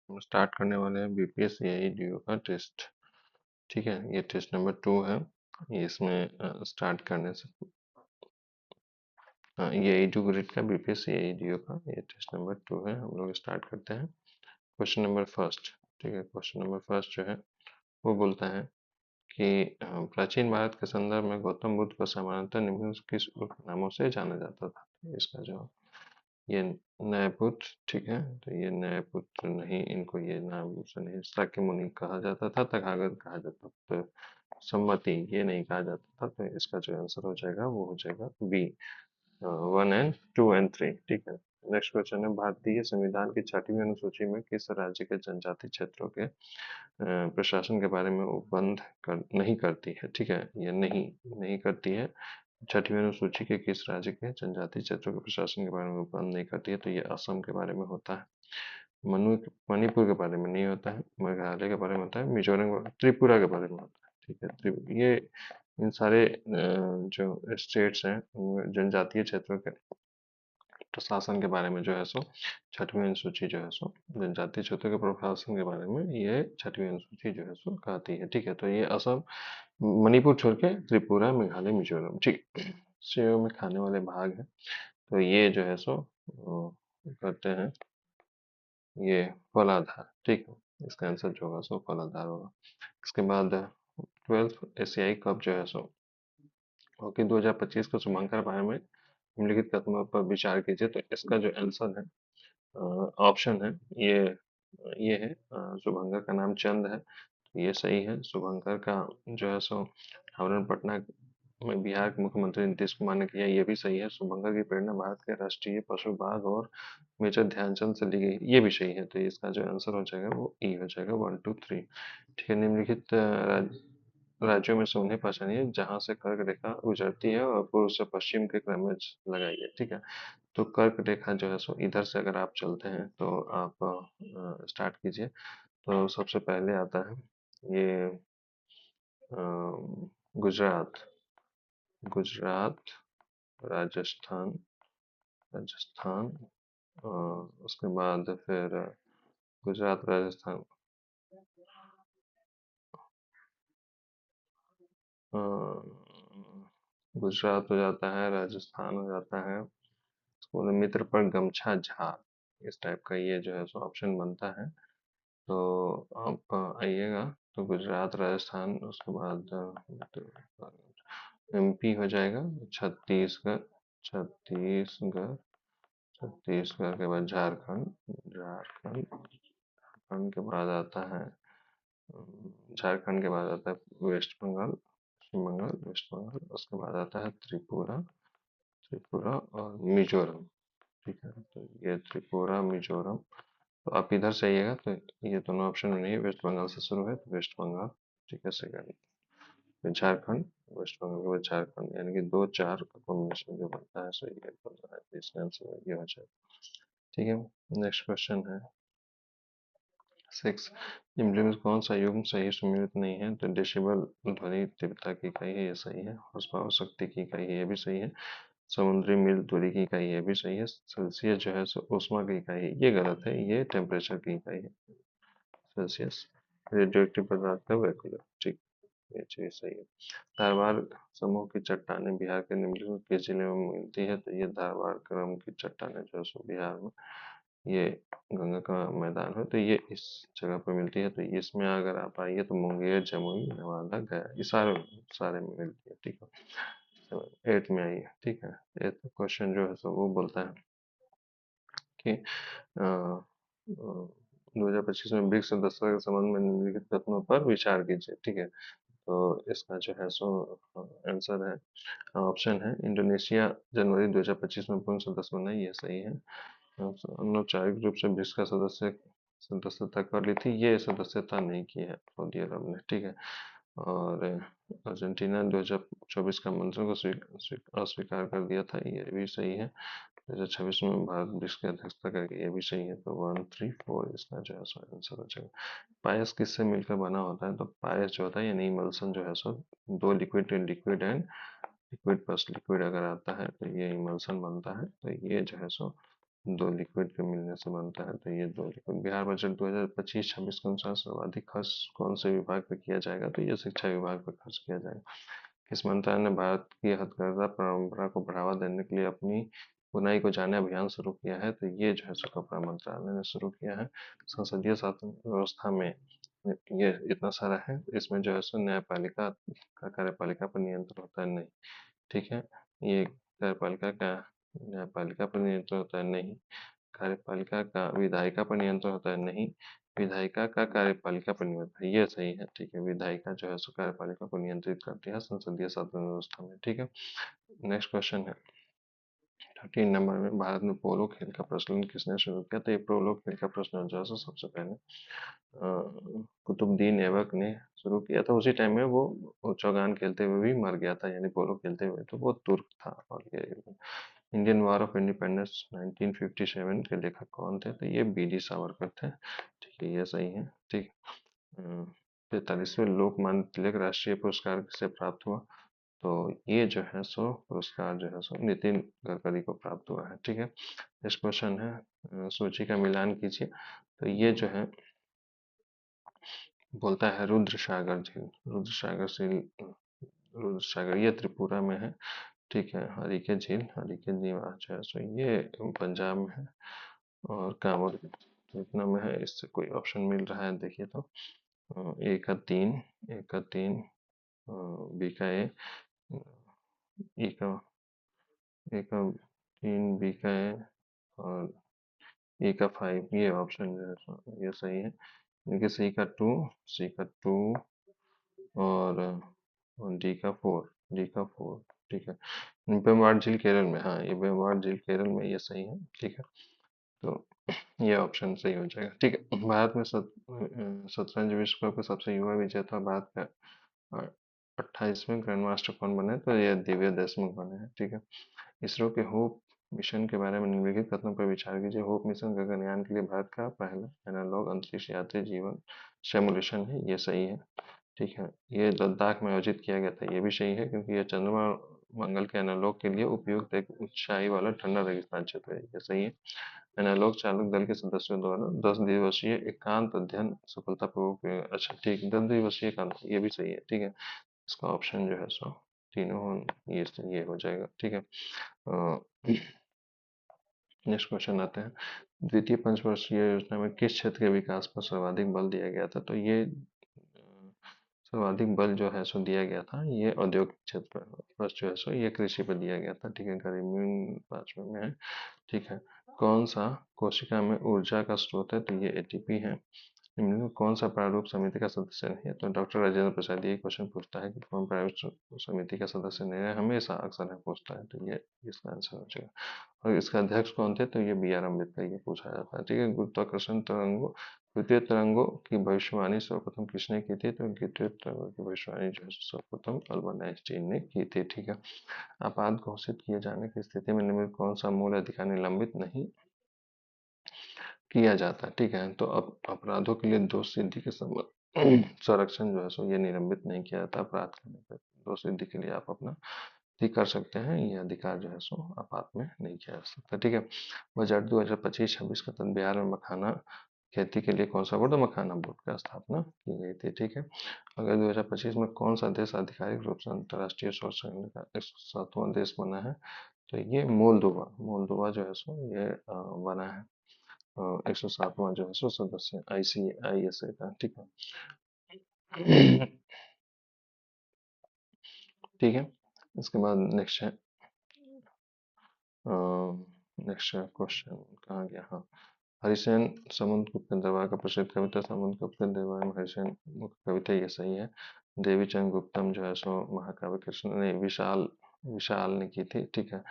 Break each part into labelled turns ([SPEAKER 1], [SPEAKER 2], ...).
[SPEAKER 1] हम स्टार्ट करने वाले हैं बीपीएससीआई डीओ का टेस्ट। ठीक है, ये टेस्ट नंबर 2 है। ये इसमें स्टार्ट करने से ये A2 ग्रेड का बीपीएससीआई डीओ का ये टेस्ट नंबर 2 है। हम लोग स्टार्ट करते हैं क्वेश्चन नंबर फर्स्ट। ठीक है, क्वेश्चन नंबर फर्स्ट जो है वो बोलता है कि प्राचीन भारत के संदर्भ में गौतम बुद्ध को सामान्यतः निम्न किस नामों से जाना जाता था। इसका जवाब ये न्यायपुत्र। ठीक है, तो ये न्यायपुत्र नहीं, इनको ये नाम से नहीं, शाक्य मुनि कहा जाता था, तथागत कहा जाता था, तो सम्मति ये नहीं कहा जाता था। तो इसका जो आंसर हो जाएगा वो हो जाएगा बी, 1 and 2 and 3। ठीक है, नेक्स्ट क्वेश्चन है भारतीय संविधान की 6वीं अनुसूची में किस राज्य के जनजाति क्षेत्रों के प्रशासन के बारे में उपबंध नहीं करती है। ठीक है, ये नहीं नहीं करती है। 6वीं अनुसूची के किस राज्य के जनजाति क्षेत्रों के प्रशासन के बारे में उपबंध नहीं करती है, तो ये असम के बारे में होता है। मणिपुर के बारे में नहीं होता है, मेघालय के बारे में होता है, मिजोरम, त्रिपुरा के बारे में होता है। ठीक है, ये इन सारे जो स्टेट्स हैं उनमें जनजातीय क्षेत्रों के प्रशासन के बारे में जो है सो 6वीं अनुसूची जो है सो जनजातीय क्षेत्रों के प्रशासन के बारे में ये 6वीं अनुसूची जो है सो कहती है। ठीक है, तो ये असम, मणिपुर छोड़ के त्रिपुरा, मेघालय, मिजोरम। ठीक, सेव में खाने वाले भाग है, तो ये जो है सो करते हैं ये फलाधार। ठीक है, इसका आंसर जो होगा सो फलाधार होगा। इसके बाद 12th एशियाई कप जो है सो हॉकी 2025 के शुभांकर बारे में निम्नलिखित कथनों पर विचार कीजिए। तो इसका जो आंसर है ऑप्शन है ये है शुभंकर का नाम चंद है, तो ये सही है। शुभंकर का जो है सो आवरण पटना में बिहार के मुख्यमंत्री नीतीश कुमार ने किया, ये भी सही है। शुभंकर की प्रेरणा भारत के राष्ट्रीय पशु बाघ और मेजर ध्यानचंद से ली गई, ये भी सही है। तो इसका जो आंसर हो जाएगा वो ई हो जाएगा, 1 2 3। ठीक है, निम्नलिखित राज्यों में से उन्हें पहचानिए जहां से कर्क रेखा गुजरती है और पूर्व से पश्चिम के क्रम में लगाइए। ठीक है, तो कर्क रेखा जो है सो इधर से अगर आप चलते हैं तो आप स्टार्ट कीजिए। तो सबसे पहले आता है ये अ, गुजरात, गुजरात, राजस्थान, राजस्थान, अ, उसके बाद फिर गुजरात, राजस्थान, अ, गुजरात हो जाता है, राजस्थान हो जाता है, उसके बाद मित्र पर गमछा झार, इस टाइप का ये जो है सो ऑप्शन बनता है। तो आप आइएगा, तो गुजरात, राजस्थान, उसके बाद एमपी हो जाएगा, छत्तीसगढ़, छत्तीसगढ़, छत्तीसगढ़ के बाद झारखंड, झारखंड, झारखंड के बाद आता है झारखंड के बाद आता है वेस्ट बंगाल, पश्चिम बंगाल, वेस्ट बंगाल, उसके बाद आता है त्रिपुरा, त्रिपुरा और मिजोरम। ठीक है, तो ये त्रिपुरा, मिजोरम, तो आप इधर से आइएगा तो ये दोनों ऑप्शन में नहीं है, वेस्ट बंगाल से शुरू है तो वेस्ट बंगाल। ठीक है, सेकंड, फिर झारखंड, वेस्ट बंगाल के बाद झारखंड, यानी कि 2 4 का कॉम्बिनेशन जो बनता है सही है, बन रहा है, तो इसका आंसर ये हो जाए। ठीक है, नेक्स्ट क्वेश्चन है 6। निम्नलिखित में कौन सा युग्म सही सुमेलित नहीं है। तो डेसिबल ध्वनि तीव्रता की इकाई है, ये सही है। हॉर्स पावर शक्ति की इकाई है, ये भी सही है। समुद्री मील दूरी की इकाई, ये भी सही है। सेल्सियस जो है ऊष्मा की इकाई है, ये गलत है, ये टेम्परेचर की इकाई है, सेल्सियस। रेडियो एक्टिव पदार्थ का वैक्यूलर। ठीक, ये चीज सही है। धारवाड़ समूह की चट्टानें बिहार के निम्नलिखित किस जिले में मिलती है। तो ये धारवाड़ क्रम की चट्टानें जो है सो बिहार में, ये गंगा का मैदान है, तो ये इस जगह पर मिलती है। तो इसमें अगर आप आइए तो मुंगेर, जमुई, नवादा, गया, ये सारे सारे में मिलती है। ठीक है, 8 में आइए। ठीक है, 8 क्वेश्चन जो है सो वो बोलता है कि 2025 में ब्रिक्स सदस्यता के संबंध में निम्नलिखित कथनों पर विचार कीजिए। ठीक है, तो इसका जो है सो आंसर है, ऑप्शन है इंडोनेशिया जनवरी 2025 में पूर्ण सदस्य बना, ये सही है। अनौपचारिक रूप से ब्रिक्स का सदस्यता कर ली थी, ये सदस्यता नहीं की है सऊदी अरब ने। ठीक है, और अर्जेंटीना 2024 का आमंत्रण को अस्वीकार कर दिया था, ये भी सही है। 2026 में भारत ब्रिक्स की अध्यक्षता करेगी, ये भी सही है। तो 1 3 4 इसका जो है सो आंसर हो जाएगा। पायस किससे मिलकर बना होता है। तो पायस जो होता है यानी इमल्सन जो है सो दो liquid liquid and liquid plus liquid अगर आता है तो ये इमल्सन बनता है। तो ये जो है सो दो लिक्विड के मिलने से बनता है, तो ये दो लिक्विड। बिहार बजट 2025-26 के अनुसार सर्वाधिक खर्च कौन से विभाग पर किया जाएगा, तो ये शिक्षा विभाग पर खर्च किया जाएगा। किस मंत्रालय ने भारत की हथकरघा परंपरा को बढ़ावा देने के लिए अपनी बुनाई को जाने अभियान शुरू किया है, तो ये जो है सो कपड़ा मंत्रालय ने शुरू किया है। संसदीय शासन व्यवस्था में ये इतना सारा है, इसमें जो है सो न्यायपालिका का कार्यपालिका पर नियंत्रण होता है, नहीं, ठीक है। ये कार्यपालिका का न्यायपालिका पर नियंत्रण होता है, नहीं। कार्यपालिका का विधायिका पर नियंत्रण होता है, नहीं। विधायिका का कार्यपालिका पर नियंत्रण है, ये सही है, ठीक है। विधायिका जो है सो कार्यपालिका को नियंत्रित करती है संसदीय शासन व्यवस्था में, ठीक है। नेक्स्ट क्वेश्चन है 13 नंबर में, भारत में पोलो खेल का प्रचलन किसने शुरू किया, तो ये पोलो खेल का प्रचलन जो है सो सबसे पहले कुतुबुद्दीन ऐबक ने शुरू किया था। उसी टाइम में वो चौगान खेलते हुए भी मर गया था, यानी पोलो खेलते हुए, तो वो तुर्क था। और ये इंडियन वॉर ऑफ इंडिपेंडेंस 1957 के लेखक कौन थे, तो ये बी.डी. सावरकर थे, ठीक है, ये सही है, ठीक। 45वें लोकमान्य तिलक राष्ट्रीय पुरस्कार किसे प्राप्त हुआ, तो ये जो है सो पुरस्कार जो है सो नितिन गडकरी को प्राप्त हुआ है, ठीक है। नेक्स्ट क्वेश्चन है सूची का मिलान कीजिए, तो ये जो है बोलता है रुद्र सागर झील। रुद्र सागर झील, रुद्र सागर ये त्रिपुरा में है, ठीक है। हरिके झील, हरिके निवास जो है सो ये पंजाब में है, और कांवड़ इतना में है। इससे कोई ऑप्शन मिल रहा है, देखिए तो ए का 3, ए का 3, बी का ए, ई का ए का 3, बी का ए, और ई का 5, ये ऑप्शन जो है ये सही है। देखिए सी का 2, सी का 2, और डी का 4, डी का 4, ठीक है। बेमवार झील केरल में, हाँ ये बेमवार झील केरल में, ये सही है, ठीक है। तो ये ऑप्शन सही हो जाएगा, ठीक है। भारत में शतरंज विश्व कप का सबसे युवा विजेता भारत का 28वें ग्रैंड मास्टर कौन बने, तो ये दिव्या देशमुख बने हैं, ठीक है। इसरो के होप मिशन के बारे में निम्नलिखित कथनों पर विचार कीजिए। होप मिशन गगनयान के लिए भारत का पहला एनालॉग अंतरिक्ष यात्री जीवन सिमुलेशन है, ये सही है, ठीक है। ये लद्दाख में आयोजित किया गया था, ये भी सही है, क्योंकि यह चंद्रमा और मंगल के एनालॉग के लिए उपयुक्त एक ऊंचाई वाला ठंडा रेगिस्तान क्षेत्र है, ये सही है। एनालॉग चालक दल के सदस्यों द्वारा 10 दिवसीय एकांत अध्ययन सफलतापूर्वक, अच्छा ठीक, 10 दिवसीय एकांत, ये भी सही है, ठीक है। इसका ऑप्शन जो है सो तीनों ये हो जाएगा, ठीक है। नेक्स्ट क्वेश्चन आते हैं, द्वितीय पंचवर्षीय योजना में किस क्षेत्र के विकास पर सर्वाधिक बल दिया गया था, तो ये सर्वाधिक बल जो है सो दिया गया था ये औद्योगिक क्षेत्र पर, बस जो है सो ये कृषि पर दिया गया था, ठीक है। गरीब 5वें में है, ठीक है। कौन सा कोशिका में ऊर्जा का स्रोत है, तो ये एटीपी है। निम्न में कौन सा प्रारूप समिति का सदस्य नहीं है, तो डॉक्टर राजेंद्र प्रसाद ये क्वेश्चन पूछता है कि कौन प्रारूप समिति का सदस्य नहीं है, हमेशा अक्सर है पूछता है, तो ये इसका आंसर हो जाएगा। और इसका अध्यक्ष कौन थे, तो ये B.R. अम्बेडकर, ये पूछा जाता है, ठीक है। गुरुत्वाकर्षण तरंगों, द्वितीय तरंगों की भविष्यवाणी सर्वप्रथम किसने की थी, तो द्वितीय तरंगों की भविष्यवाणी जो है सर्वप्रथम अल्बर्ट आइंस्टीन ने की थी, ठीक है। आपात घोषित किए जाने की स्थिति में निम्नलिखित कौन सा मूल अधिकार निलंबित नहीं किया जाता है, ठीक है। तो अब अपराधों के लिए दोष सिद्धि के संबंध संरक्षण जो है सो ये निलंबित नहीं किया जाता। अपराध करने पर दोष सिद्धि के लिए आप अपना भी कर सकते हैं, ये अधिकार जो है सो आपात में नहीं किया जा सकता, ठीक है। बजट 2025-26 का तहत बिहार में मखाना खेती के लिए कौन सा बोर्ड, मखाना बोर्ड का स्थापना की गई थी, ठीक है। अगर 2025 में कौन सा देश आधिकारिक रूप से अंतर्राष्ट्रीय सौर संगठन का 107वां देश बना है, तो ये मोल्दोवा, मोल्दोवा जो है सो ये बना है 107वां जो है सो सदस्य ICISA का, ठीक है। ठीक है, इसके बाद नेक्स्ट है नेक्स्ट क्वेश्चन, कहाँ गया, हाँ। हरिसेन समुद्रगुप्त के दरबार का प्रसिद्ध कविता समुद्रगुप्त के दरबार में हरिसेन मुख्य कविता, ये सही है। देवीचंद गुप्तम जो है सो महाकाव्य कृष्ण ने विशाल विशाल ने की थी, ठीक है।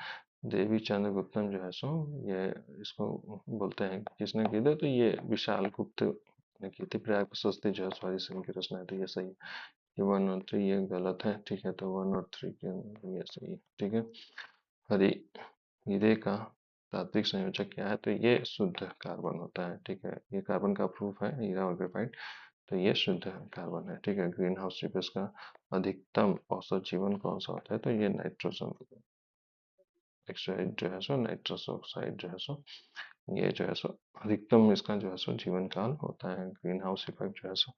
[SPEAKER 1] देवी चंद्र गुप्तम जो है सो ये इसको बोलते हैं किसने की थी, तो ये विशाल गुप्त ने की थी। प्रयाग प्रशस्ति जो है सो हरिसेन की रचना है, तो ये सही है। ये 1 और 3 ये गलत है, ठीक है। तो 1 और 3 के ये सही है, ठीक है। हरी हीरे का तात्विक संयोजक क्या है, तो ये शुद्ध कार्बन होता है, ठीक है। ये कार्बन का प्रूफ है, हीरा और ग्रेफाइट, तो ये शुद्ध कार्बन है, ठीक है। ग्रीन हाउस गैस का अधिकतम औसत जीवन कौन सा होता है, तो ये नाइट्रोजन ऑक्साइड जो है सो, नाइट्रस ऑक्साइड जो है सो, ये जो है सो अधिकतम इसका जो है सो जीवन काल होता है। ग्रीन हाउस इफेक्ट जो है सो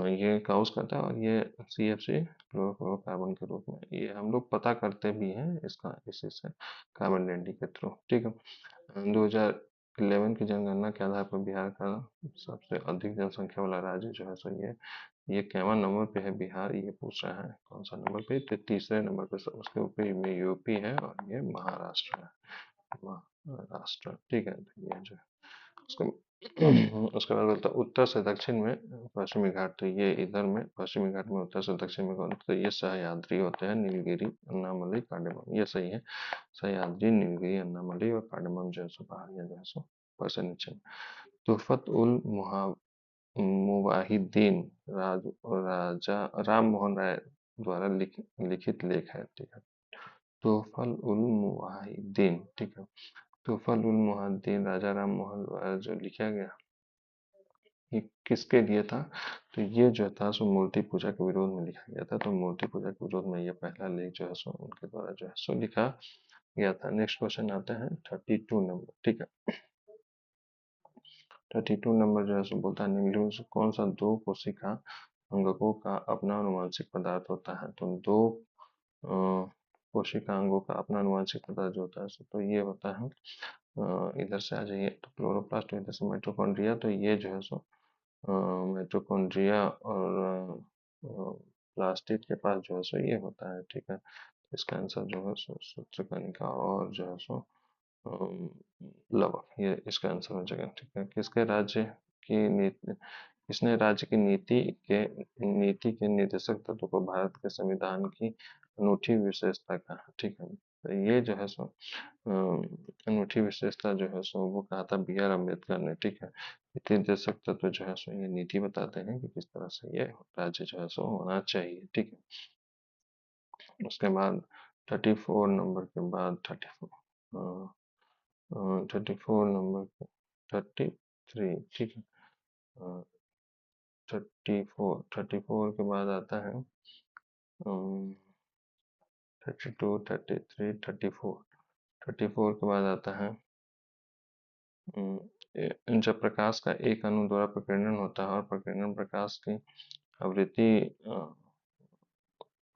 [SPEAKER 1] ये काउज करता है, और ये CFC क्लोरोफ्लोरोकार्बन के रूप में ये हम लोग पता करते भी हैं इसका, इसी से कार्बन डेटिंग के थ्रू। ठीक है। 2011 की जनगणना के आधार पर बिहार का सबसे अधिक जनसंख्या वाला राज्य जो है सो ये कैवा नंबर पे है बिहार, ये पूछ रहा है कौन सा नंबर पे, तो तीसरे नंबर पे, उसके ऊपर में यूपी है और ये महाराष्ट्र है, महाराष्ट्र। ठीक है, तो ये जो है उसके उसके बाद बोलता है उत्तर से दक्षिण में पश्चिमी घाट, तो ये इधर में पश्चिमी घाट में उत्तर से दक्षिण में कौन, तो ये सह्याद्री होते हैं, नीलगिरी, अन्नामलई, कार्डेमम, ये सही है। सह्याद्री, नीलगिरी, अन्नामलई और कार्डेमम जो है सो पहाड़ियाँ जो है सो ऊपर से नीचे। तुहफत उल मुवाहिदीन राजा राम मोहन राय द्वारा लिखित लेख है। ठीक है, तोहफल उल मुवाहिदीन। ठीक है, तोहफल उल मुवाहिदीन राजा राम मोहन द्वारा जो लिखा गया, ये किसके लिए था, तो ये जो था सो मूर्ति पूजा के विरोध में लिखा गया था, तो मूर्ति पूजा के विरोध में ये पहला लेख जो है सो उनके द्वारा जो है सो लिखा गया था। नेक्स्ट क्वेश्चन आता है 32 नंबर। ठीक है, 32 नंबर जो है सो बोलता है निम्नलिखित में से कौन सा दो कोशिका अंगकों का अपना अनुवांशिक पदार्थ होता है, तो दो अ, कोशिका अंगों का अपना अनुवांशिक पदार्थ जो होता है तो ये होता है, इधर से आ जाइए, तो क्लोरोप्लास्ट, इधर से माइटोकॉन्ड्रिया, तो ये जो है सो माइटोकॉन्ड्रिया और प्लास्टिड के पास जो है सो ये होता है। ठीक है, इसका आंसर जो है सो सूत्रकनिका और जो है सो अम, लवक, ये इसका आंसर हो जाएगा। ठीक है, किसके राज्य की नीति, किसने राज्य की नीति के निर्देशक तत्व को भारत के संविधान की अनूठी विशेषता कहा। ठीक है, तो ये जो है सो अनूठी विशेषता जो है सो वो कहा था BR अम्बेडकर ने। ठीक है, नीति निर्देशक तत्व जो है सो ये नीति बताते हैं कि किस तरह से ये राज्य जो है सो होना चाहिए। ठीक है, उसके बाद 34 नंबर के बाद 34, 34 नंबर, 33। ठीक है, 34 के बाद आता है 32, 33, 34। 34 के बाद आता है जब प्रकाश का एक अणु द्वारा प्रकीर्णन होता है और प्रकीर्णन प्रकाश की आवृत्ति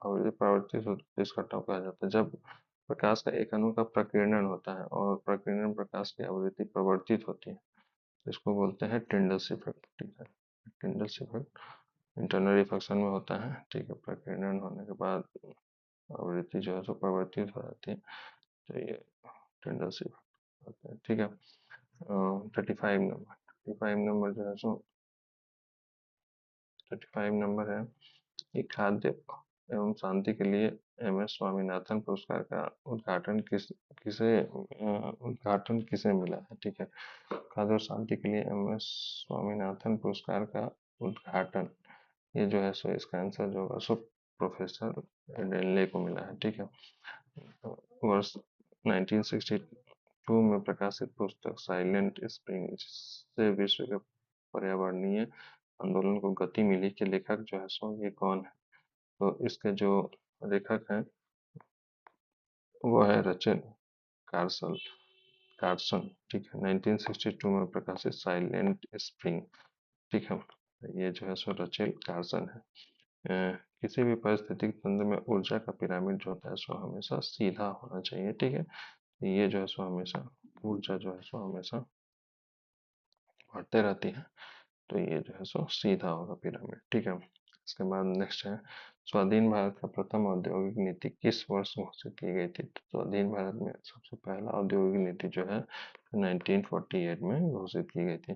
[SPEAKER 1] आवृत्ति परावर्तित होती है, इसका घटाव कहा जाता है। जब प्रकाश का एक अणु का प्रकीर्णन होता है और प्रकीर्णन प्रकाश की आवृत्ति परिवर्तित होती है, तो इसको बोलते हैं टिंडल्स इफेक्ट। ठीक है, टिंडल्स इफेक्ट इंटरनल रिफ्लेक्शन में होता है। ठीक है, प्रकीर्णन होने के बाद आवृत्ति जो है सो परिवर्तित हो जाती है, तो ये टिंडल्स इफेक्ट होता है। ठीक है, 35 नंबर, 35 नंबर जो है सो 35 नंबर है कि खाद्य एवं शांति के लिए MS स्वामीनाथन पुरस्कार का उद्घाटन किसे मिला है। ठीक है, खाद्य और शांति के लिए MS स्वामीनाथन पुरस्कार का उद्घाटन, ये जो है सो इसका आंसर जो होगा सो प्रोफेसर डेनले को मिला है। ठीक है, तो वर्ष 1962 में प्रकाशित पुस्तक साइलेंट स्प्रिंग, जिससे विश्व के पर्यावरणीय आंदोलन को गति मिली, के लेखक जो है सो ये कौन है, तो इसके जो लेखक हैं वो है रचल कार्सल कार्सन। ठीक है, 1962 में प्रकाशित साइलेंट स्प्रिंग। ठीक है, ये जो है सो रचेल कार्सन है। किसी भी पारिस्थितिक तंत्र में ऊर्जा का पिरामिड जो होता है सो हमेशा सीधा होना चाहिए। ठीक है, ये जो है सो हमेशा ऊर्जा जो है सो हमेशा बढ़ते रहती है, तो ये जो है सो सीधा होगा पिरामिड। ठीक है, इसके बाद नेक्स्ट है स्वाधीन भारत का प्रथम औद्योगिक नीति किस वर्ष घोषित की गई थी, तो स्वाधीन भारत में सबसे पहला औद्योगिक नीति जो है 1948 में घोषित की गई थी।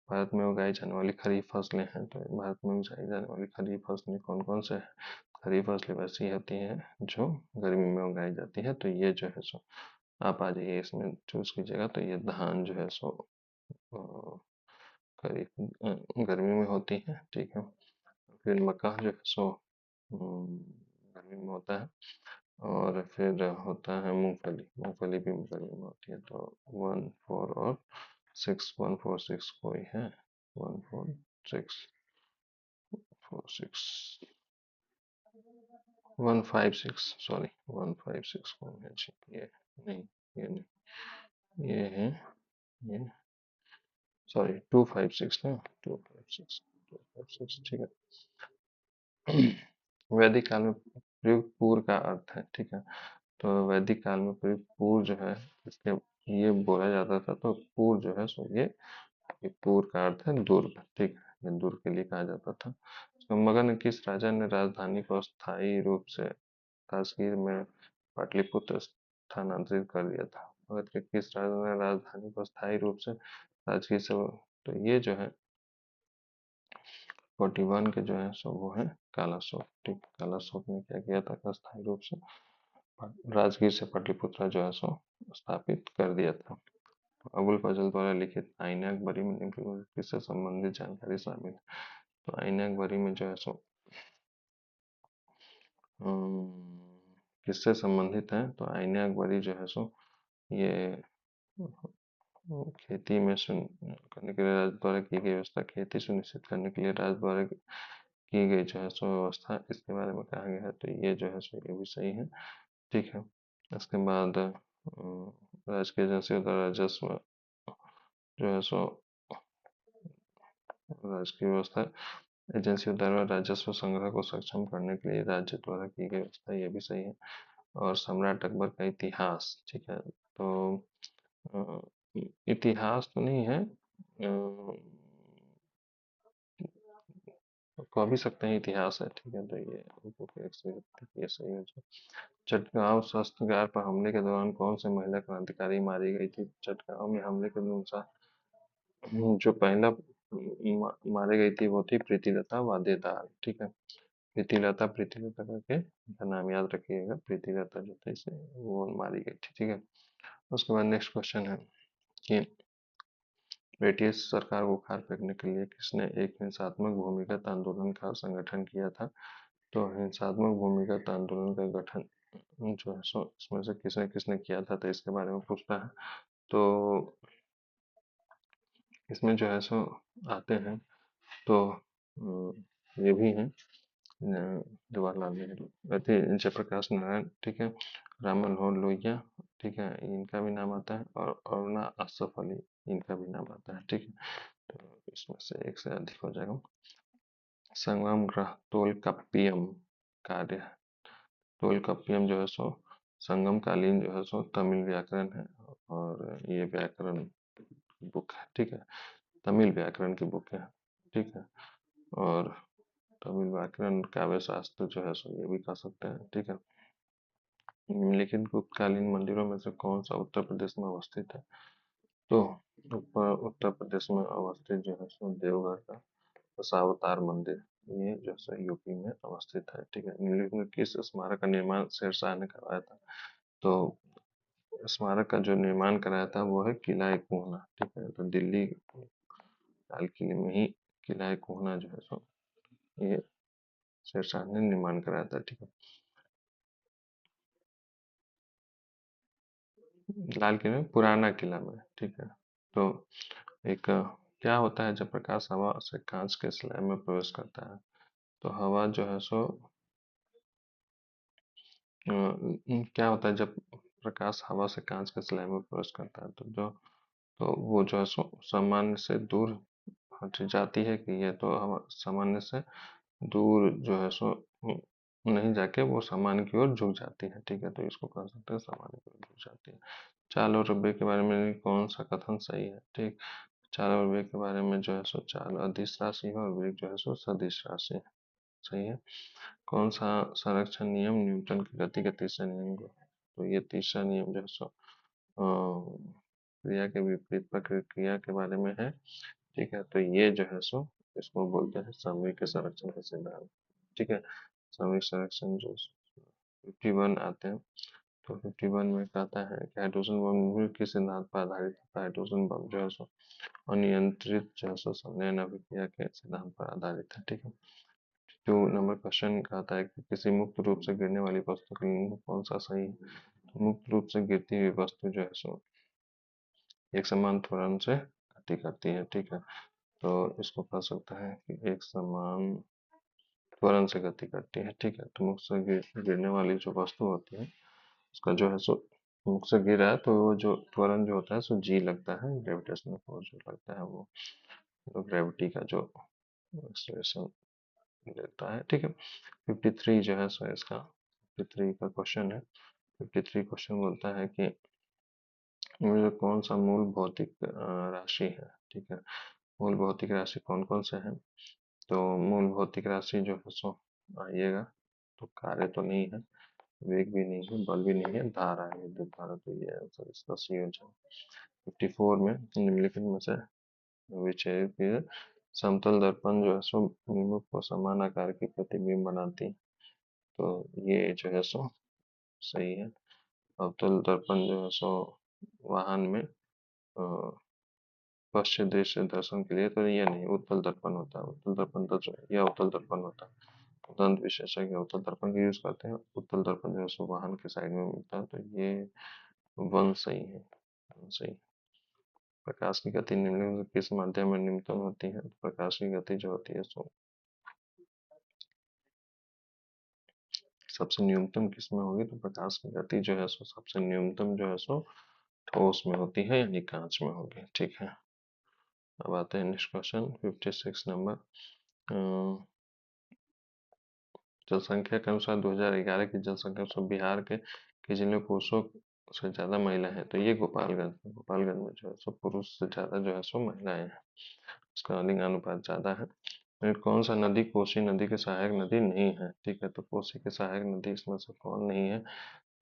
[SPEAKER 1] भारत में उगाई जाने वाली खरीफ फसलें हैं, तो भारत में उगाई जाने वाली खरीफ फसलें कौन कौन से हैं, खरीफ फसलें वैसी होती हैं जो गर्मी में उगाई जाती है, तो ये जो है सो आप आ जाइए इसमें चूज कीजिएगा, तो ये धान जो है सो गर्मी में होती है। ठीक है, फिर मक्का जो है सो गर्मी में होता है, और फिर होता है मूंगफली, मूंगफली भी गर्मी में होती है। तो 1, 4 और 6, 1, 4, 6 कोई है, 1, 4, 6, 4, 6, 1, 5, 6, सॉरी 1, 5, 6 कौन है जी, ये नहीं, ये नहीं, ये है, ये सॉरी 256 ना, 256, 256 ठीक है। वैदिक काल में प्रयुक्त पूर का अर्थ है, ठीक है। तो वैदिक काल में प्रयुक्त पूर जो है, इसके ये बोला जाता था, तो पूर जो है सो ये पूर का अर्थ है दुर्ग, ठीक है, ये दुर्ग के लिए कहा जाता था। तो मगध के किस राजा ने राजधानी को स्थायी रूप से राजगीर में पाटलिपुत्र स्थानांतरित कर दिया था? मगध के किस राजा ने राजधानी को स्थायी रूप से राजगीर से, तो ये जो है 41 के जो है सो वो है कालाशोक, ठीक। कालाशोक ने क्या किया था, अस्थायी रूप से राजगीर से पाटलिपुत्र जो है सो स्थापित कर दिया था। अबुल फजल द्वारा लिखित आईने अकबरी में निम्नलिखित किससे संबंधित जानकारी शामिल है? तो आईने अकबरी में जो है सो किससे संबंधित है, तो आईने अकबरी जो है सो ये खेती में करने के लिए राज्य द्वारा की गई व्यवस्था, खेती सुनिश्चित करने के लिए राज्य द्वारा की गई जो है सो व्यवस्था, इसके बारे में कहा गया है। तो ये जो है सो ये भी सही है, ठीक है। इसके बाद राजकीय एजेंसियों द्वारा राजस्व जो है सो राजकीय व्यवस्था एजेंसियों द्वारा राजस्व संग्रह को सक्षम करने के लिए राज्य द्वारा की गई व्यवस्था, ये भी सही है। और सम्राट अकबर का इतिहास, ठीक है। तो अ, इतिहास तो नहीं है, कह भी सकते हैं इतिहास है, ठीक है। तो ये ये सही है। चटगांव शस्त्रागार पर हमले के दौरान कौन से महिला क्रांतिकारी मारी गई थी? चटगांव में हमले के अनुसार जो पहला मारी गई थी वो थी प्रीतिलता वादेदार, ठीक है। प्रीतिलता, प्रीतिलता करके इनका नाम याद रखिएगा, प्रीतिलता जो थी इसे वो मारी गई थी, ठीक है। उसके बाद नेक्स्ट क्वेश्चन है कि ब्रिटिश सरकार को खार फेंकने के लिए किसने एक हिंसात्मक भूमिगत आंदोलन का संगठन किया था? तो हिंसात्मक भूमिगत आंदोलन का गठन जो है सो इसमें से किसने किसने किया था, तो इसके बारे में पूछता है। तो इसमें जो है सो आते हैं, तो ये भी हैं जवाहरलाल नेहरू, जयप्रकाश नारायण, ठीक है, राम मनोहर लोहिया, ठीक है, इनका भी नाम आता है, और अरुणा असफ अली, इनका भी नाम आता है, ठीक है। तो इसमें से एक से अधिक हो जाएगा। संगम ग्रह तोलकाप्पियम कार्य, तोलकाप्पियम जो है सो संगम कालीन जो है सो तमिल व्याकरण है, और ये व्याकरण बुक है, ठीक है, तमिल व्याकरण की बुक है, ठीक है। और तमिल व्याकरण काव्य शास्त्र जो है सो ये भी कह सकते हैं, ठीक है। निम्नलिखित गुप्तकालीन मंदिरों में से कौन सा उत्तर प्रदेश में अवस्थित है? तो उत्तर प्रदेश में अवस्थित जो है सो देवघर का दशावतार मंदिर, ये जो है यूपी में अवस्थित है, ठीक है। निम्नलिखित में किस स्मारक का निर्माण शेरशाह ने करवाया था? तो स्मारक का जो निर्माण कराया था वो है किला एक मोहना, ठीक है। तो दिल्ली लाल किले में ही किला एक मोहना जो है सो ये शेरशाह ने निर्माण कराया था, ठीक है। लाल किले में, पुराना किला में, ठीक है। तो एक क्या होता है जब प्रकाश हवा से कांच के स्लैब में प्रवेश करता है? तो हवा जो है सो क्या होता है जब प्रकाश हवा से कांच के स्लैब में प्रवेश करता है, तो वो जो है सो सामान्य से दूर हट जाती है, कि ये तो हवा सामान्य से दूर जो है सो नहीं जाके वो सामान्य की ओर झुक जाती है, ठीक है। तो इसको कह सकते हैं सामान्य की ओर झुक जाती है। चाल और रब्बे के बारे में कौन सा कथन सही है? ठीक, चाल और वेग के बारे में जो है सो चाल अदिश राशि है और वेग जो है सो सदिश राशि है, सही है। कौन सा संरक्षण नियम न्यूटन की गति के तीसरे नियम को, तो ये तीसरा नियम जो है सो क्रिया के विपरीत प्रक्रिया के बारे में है, ठीक है। तो ये जो है सो इसको बोलते हैं सामयिक संरक्षण का सिद्धांत, ठीक है। सामयिक संरक्षण जो 51 आते हैं, तो 51 में कहता है कि हाइड्रोजन बम किस सिद्धांत पर आधारित है? हाइड्रोजन बम जो है सो अनियंत्रित जो है सो संलयन अभिक्रिया के सिद्धांत पर आधारित है, ठीक है। जो नंबर क्वेश्चन कहता है कि किसी मुक्त रूप से गिरने वाली वस्तु के लिए कौन सा सही है? तो मुक्त रूप से गिरती हुई वस्तु जो है सो एक समान त्वरण से गति करती है, ठीक है। तो इसको कह सकता है कि एक समान त्वरण से गति करती है, ठीक है। तो मुक्त से गिरने वाली जो वस्तु होती है उसका जो है सो मुख से गिर रहा है तो वो जो त्वरण जो होता है सो जी लगता है, ग्रेविटेशनल फोर्स जो लगता है वो तो ग्रेविटी का जो एक्सेलरेशन देता है, ठीक है। 53 जो है सो इसका 53 का क्वेश्चन है। 53 क्वेश्चन बोलता है कि मुझे कौन सा मूल भौतिक राशि है, ठीक है। मूल भौतिक राशि कौन कौन से हैं? तो मूल भौतिक राशि जो है सो आइएगा, तो कार्य तो नहीं है, वेग भी नहीं है, बल भी नहीं है, धारा है, विद्युत धारा, तो ये आंसर इसका सी हो जाए। 54 में निम्नलिखित में से विचरित की समतल दर्पण जो है सो विमुख को समान आकार की प्रतिबिंब बनाती है, तो ये जो है सो सही है। अवतल दर्पण जो है सो वाहन में पश्चिम दृश्य दर्शन के लिए, तो ये नहीं, उत्तल दर्पण होता है। उत्तल दर्पण तो यह उत्तल दर्पण होता है। दंत विशेषज्ञ उत्तल दर्पण का यूज करते हैं। उत्तल दर्पण जो है सो वाहन के साइड में मिलता है, तो ये वन सही है, वन सही। प्रकाश की गति निम्नलिखित में किस माध्यम में न्यूनतम होती है? तो प्रकाश की गति जो होती है सो सबसे न्यूनतम किस में होगी? तो प्रकाश की गति जो है सो सबसे न्यूनतम जो है सो ठोस में होती है, यानी कांच में होगी, ठीक है। अब आते हैं नेक्स्ट क्वेश्चन 56 नंबर। जनसंख्या के अनुसार 2011 की जनसंख्या सो बिहार के जिले में पुरुषों से ज्यादा महिला है, तो ये गोपालगंज है। गोपालगंज में जो है सो पुरुष से ज्यादा जो है सो महिलाएं हैं, उसका लिंगानुपात ज्यादा है। फिर कौन सा नदी कोसी नदी के सहायक नदी नहीं है? ठीक है, तो कोसी के सहायक नदी इसमें से कौन नहीं है?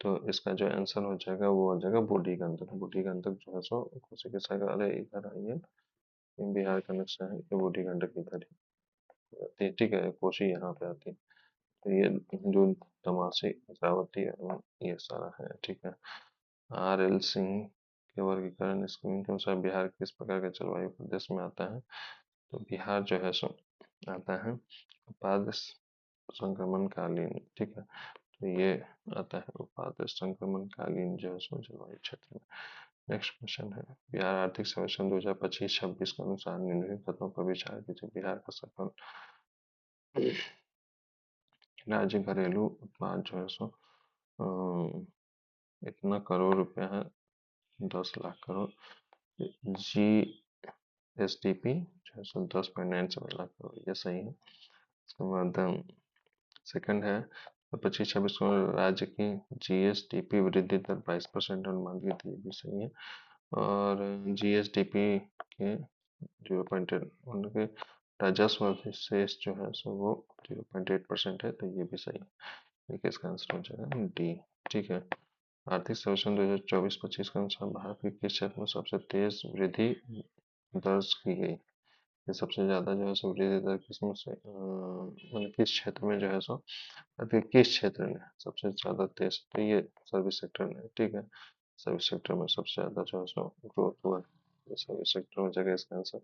[SPEAKER 1] तो इसका जो आंसर हो जाएगा वो हो जाएगा बूढ़ी गंडक। बूढ़ी गंडक जो है सो कोसी के सहायक, अरे इधर आइए, ये बिहार का नक्शा है, ये बूढ़ी गंडक इधर ही आती है, ठीक है, कोसी यहाँ पे आती है। तो ये जो तमासी, इंद्रावती और ये सारा है, ठीक है। आर एल सिंह के वर्गीकरण स्कीम के अनुसार बिहार किस प्रकार के जलवायु प्रदेश में आता है? तो बिहार जो है सो आता है उपाध्य संक्रमण कालीन, ठीक है, तो ये आता है उपाध्य संक्रमण कालीन जो है सो जलवायु क्षेत्र में। नेक्स्ट क्वेश्चन है, बिहार आर्थिक सर्वेक्षण 2025-26 के अनुसार निम्नलिखित तत्वों पर विचार कीजिए। बिहार का सकल राज्य घरेलू उत्पाद जो है सो इतना करोड़ रुपया है, 10 lakh crore. G S D P जो है सो 10.97 लाख करोड़, ये सही है। उसके बाद सेकंड है, तो 25-26 को राज्य की जीएसडीपी वृद्धि दर 22% अनुमान की थी, ये भी सही है। और जीएसडीपी के 0.8 उनके राजस्व शेष जो है सो वो 0.8% है, तो ये भी सही है। देखिए इसका आंसर हो जाएगा डी, ठीक है। आर्थिक सर्वेक्षण 2024-25 के अनुसार भारत के किस क्षेत्र में सबसे तेज वृद्धि दर्ज की गई? ये सबसे ज्यादा जो है सो वृद्धि दर किसमें से मतलब किस क्षेत्र में जो है सो किस क्षेत्र में सबसे ज्यादा तेज? तो ये सर्विस सेक्टर में, ठीक है, सर्विस सेक्टर में सबसे ज्यादा जो है सो ग्रोथ हुआ है, सर्विस सेक्टर में जगह इसका आंसर।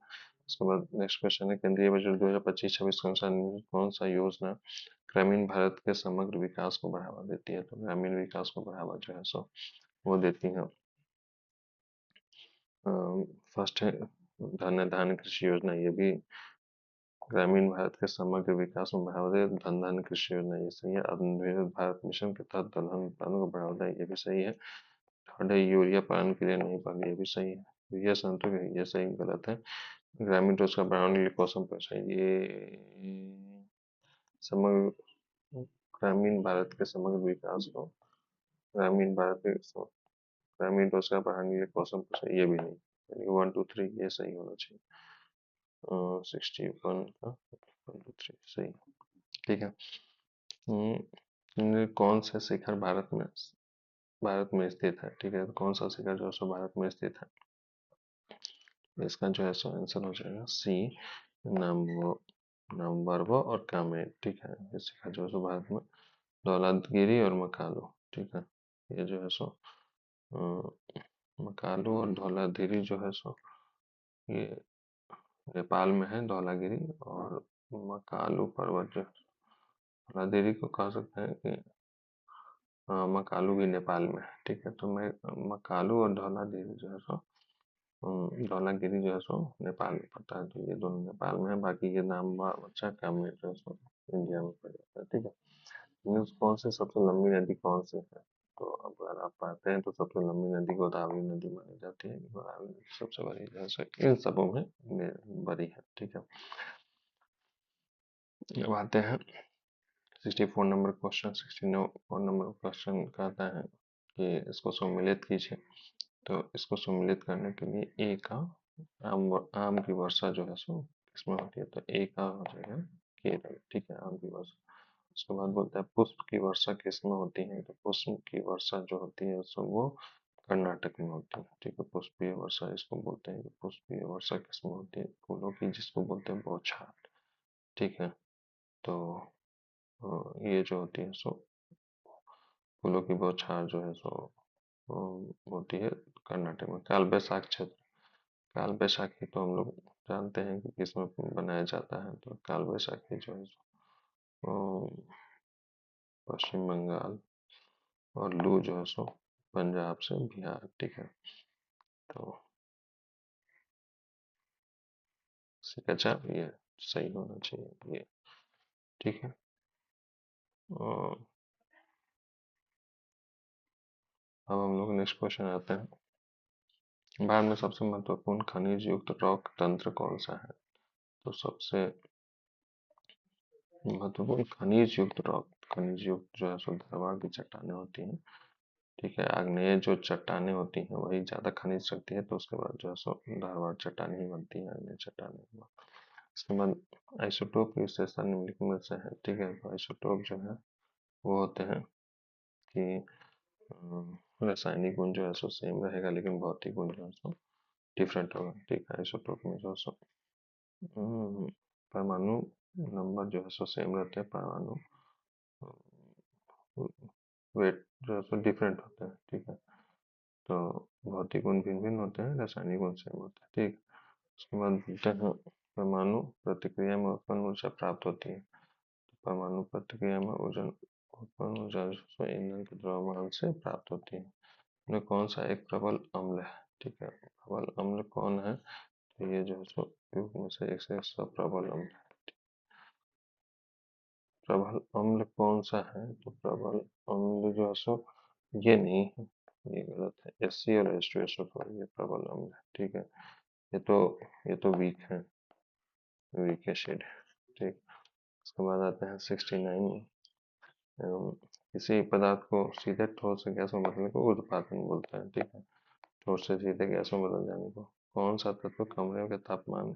[SPEAKER 1] उसके बाद नेक्स्ट क्वेश्चन है, केंद्रीय बजट 2025-26 के अनुसार कौन सा योजना ग्रामीण भारत के समग्र विकास को बढ़ावा देती है? तो ग्रामीण विकास को बढ़ावा जो है सो वो देती है। फर्स्ट है धान्य कृषि योजना, ये भी ग्रामीण भारत के समग्र विकास में बढ़ावा दे। धन धान्य कृषि योजना, ये सही है। आत्मनिर्भर भारत मिशन के तहत दलहन उत्पादन को बढ़ावा दें, ये भी सही है। थर्ड है यूरिया पालन के लिए नहीं पाली, ये भी सही है। यूरिया संतुलित है, ये सही गलत है। ग्रामीण रोजगार बढ़ाने के लिए कौशल प्रसार, ये समग्र ग्रामीण भारत के समग्र विकास को, ग्रामीण भारत के ग्रामीण रोजगार बढ़ाने के लिए कौशल प्रसार, ये भी नहीं, यानी 1 2 3 ये सही होना चाहिए। 61 का 1 2 3 सही, ठीक है। कौन से शिखर भारत में स्थित है? ठीक है, तो कौन सा शिखर जो है सो भारत में स्थित है? तो इसका जो है सो आंसर हो जाएगा सी, नंबर नंबरव और कामेट, ठीक है। ये शिखर जो है सो भारत में दौलतगिरी और मकालू, ठीक है, ये जो है सो मकालू और धौलागिरी जो है सो ये नेपाल में है, धौलागिरी और मकालू पर्वत जो धौलागिरी को कह सकते हैं कि मकालू भी नेपाल में है, ठीक है। तो मैं मकालू और धौलागिरी जो है सो धौलागिरी जो है सो नेपाल में पड़ता है, तो ये दोनों नेपाल में है। बाकी ये नाम अच्छा काम है जो है सो इंडिया में पड़ जाता है, ठीक है। न्यूज कौन से सबसे लंबी नदी कौन सी है? तो अगर आप पाते हैं तो सबसे लंबी नदी गोदावरी नदी मानी जाती है। गोदावरी नदी सबसे बड़ी है, इन सबों में बड़ी है, ठीक है। अब आते हैं 64 नंबर क्वेश्चन। 64 नंबर क्वेश्चन कहता है कि इसको सम्मिलित कीजिए। तो इसको सम्मिलित करने के लिए ए का आम की वर्षा जो है सो इसमें होती है, तो ए का हो जाएगा केरल, ठीक है, आम की वर्षा। उसके बाद बोलता है पुष्प की वर्षा किसमें होती है, तो पुष्प की वर्षा जो होती है सो वो कर्नाटक में होती है, ठीक है। पुष्पीय वर्षा इसको बोलते हैं। पुष्पीय वर्षा किसमें होती है, फूलों की, जिसको बोलते हैं बौछार, ठीक है। तो ये जो होती है सो फूलों की बौछार जो है सो होती है कर्नाटक में। काल बैसाख क्षेत्र, काल बैसाखी तो हम लोग जानते हैं कि किसमें बनाया जाता है, तो काल बैसाखी जो है सो पश्चिम बंगाल, और लू जो है सो पंजाब से बिहार, ठीक है। तो अच्छा ये सही होना चाहिए ये, ठीक है। और अब हम लोग नेक्स्ट क्वेश्चन आते हैं। भारत में सबसे महत्वपूर्ण खनिज युक्त रॉक तंत्र कौन सा है, तो सबसे महत्वपूर्ण खनिज युक्त रॉक, खनिज युक्त जो है सो धारवाड़ की चट्टानें होती हैं, ठीक है। आग्नेय जो चट्टानें होती हैं वही ज्यादा खनिज रखती है, तो उसके बाद जो है सो धारवाड़ चट्टानें ही बनती है, आग्नेय चट्टानें। उसके बाद आइसोटोप की विशेषता निम्नलिखित में से है, ठीक है। तो आइसोटोप जो है वो होते हैं कि रासायनिक गुण जो है सो सेम रहेगा, लेकिन भौतिक गुण जो है सो डिफरेंट होगा, ठीक है। आइसोटोप में जो है सो परमाणु नंबर जो है सो सेम रहते हैं, परमाणु वेट जो है सो डिफरेंट होते हैं, ठीक है। तो भौतिक गुण भिन्न भिन्न होते हैं, रासायनिक गुण सेम होते हैं, ठीक। उसके बाद बोलते हैं परमाणु प्रतिक्रिया में उत्पन्न ऊर्जा प्राप्त होती है। तो परमाणु प्रतिक्रिया में ऊर्जा उत्पन्न ऊर्जा ईंधन के द्रव्यमान से प्राप्त होती है। में कौन सा एक प्रबल अम्ल है, ठीक है। प्रबल अम्ल कौन है, तो ये जो है सो युग में से एक से प्रबल अम्ल है। प्रबल अम्ल कौन सा है, तो प्रबल अम्ल जो है सो ये नहीं है, ये गलत है। HCl और H2SO4 ये प्रबल अम्ल है, ठीक है। ये तो वीक है, वीक एसिड है, ठीक। उसके बाद आते हैं 69। किसी पदार्थ को सीधे ठोस से गैस में बदलने को ऊर्ध्वपातन बोलते हैं, ठीक है। ठोस से सीधे गैस में बदल जाने को। कौन सा तत्व कमरे के तापमान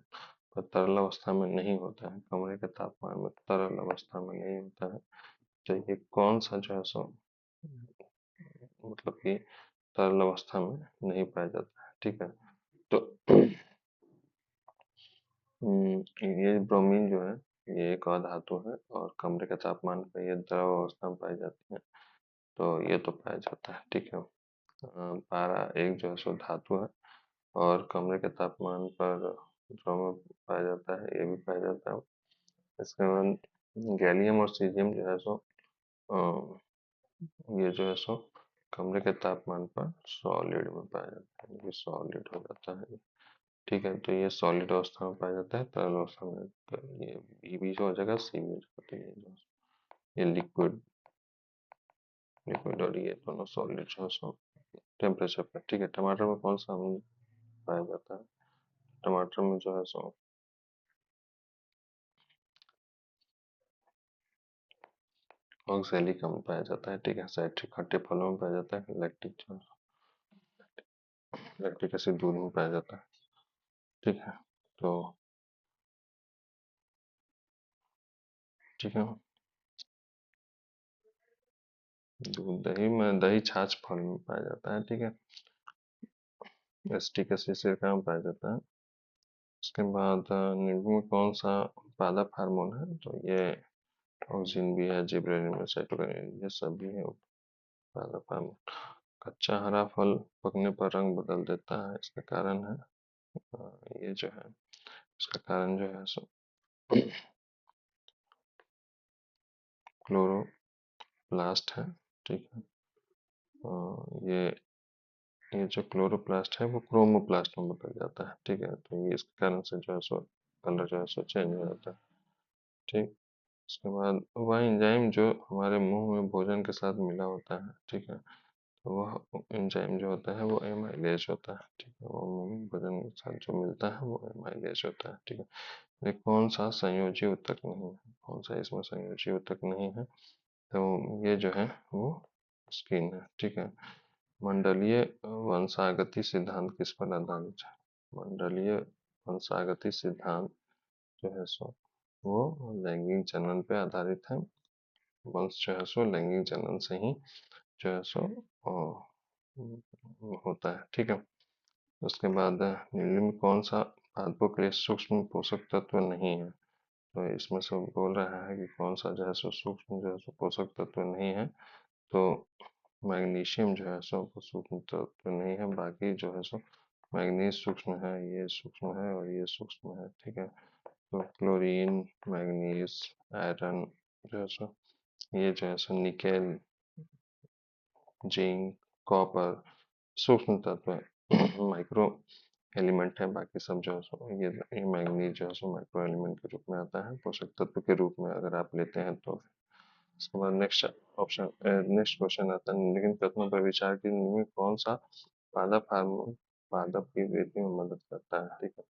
[SPEAKER 1] पर तरल अवस्था में नहीं होता है, कमरे के तापमान में तरल अवस्था में नहीं होता है, तो ये कौन सा जो है सो मतलब कि तरल अवस्था में नहीं पाया जाता है, ठीक है। तो ये ब्रोमीन जो है ये एक अधातु है, और कमरे के तापमान पर ये द्रव अवस्था में पाई जाती है, तो ये तो पाया जाता है, ठीक है। पारा एक जो है सो धातु है, और कमरे के तापमान पर द्रव में पाया जाता है, ये भी पाया जाता है। इसके बाद गैलियम और सीजियम जो है सो ये जो है सो कमरे के तापमान पर सॉलिड में पाया जाता है, ये सॉलिड हो जाता है, ठीक है। तो ये सॉलिड अवस्था में पाया जाता है, तरल अवस्था में, तो ये बी भी हो जाएगा, सी भी हो जाएगा, तो ये जो ये लिक्विड, लिक्विड और ये दोनों सॉलिड जो है सो टेम्परेचर पर, ठीक है। टमाटर में कौन सा अम्ल पाया जाता है, टमाटर में जो है सो ऑक्सैलिक अम्ल पाया जाता है, ठीक है। साइट्रिक खट्टे फलों में पाया जाता है, लैक्टिक जो लैक्टिक एसिड दूध में पाया जाता है, ठीक है। तो ठीक है, दूध दही में, दही छाछ फल में पाया जाता है, ठीक है। एसिटिक एसिड सिरका में पाया जाता है। उसके बाद नींबू में कौन सा पादप हार्मोन है, तो ये ऑक्सिन भी है, जिबरेलिन में साइटोकिनिन, ये सब भी है पादप हार्मोन। कच्चा हरा फल पकने पर रंग बदल देता है, इसका कारण है ये जो है, इसका कारण जो है सो क्लोरोप्लास्ट है, ठीक है। ये ये जो क्लोरोप्लास्ट है वो क्रोमोप्लास्ट में बदल जाता है, ठीक है। तो ये इसके कारण से जो है सो कलर जो है सो चेंज हो जाता है, ठीक। उसके बाद वह एंजाइम जो हमारे मुंह में भोजन के साथ मिला होता है, ठीक है, तो वह एंजाइम जो होता है वो एमाइलेज होता है, ठीक है। वो वजन के साथ जो मिलता है वो एमाइलेज होता है, ठीक है। ये कौन सा संयोजी ऊतक नहीं है, कौन सा इसमें संयोजी ऊतक नहीं है, तो ये जो है वो स्किन है, ठीक है। मंडलीय वंशागति सिद्धांत किस पर आधारित है? मंडलीय वंशागति सिद्धांत जो है सो वो लैंगिक जनन पे आधारित है। वंश जो है सो लैंगिक जनन से ही जो है सो होता है, ठीक है। उसके बाद नीली में कौन सा पादपों के लिए सूक्ष्म पोषक तत्व नहीं है, तो इसमें से बोल रहा है कि कौन सा जो है सो सूक्ष्म जो है सो पोषक तत्व नहीं है, तो मैग्नीशियम जो है सो सूक्ष्म तत्व नहीं है, बाकी जो है सो मैग्नीज सूक्ष्म है, ये सूक्ष्म है और ये सूक्ष्म है, ठीक है। तो क्लोरीन, मैग्नीज, आयरन जो है सो ये जो है सो निकेल, जिंक, कॉपर सूक्ष्म तत्व है, माइक्रो एलिमेंट है, बाकी सब जो है सो ये मैंगनीज जो है सो माइक्रो एलिमेंट के रूप में आता है, पोषक तत्व के रूप में अगर आप लेते हैं तो। उसके बाद नेक्स्ट क्वेश्चन आता है, निम्नलिखित कथनों पर विचार की निम्न में कौन सा पादप हार्मोन पादप की वृद्धि में मदद करता है, ठीक है।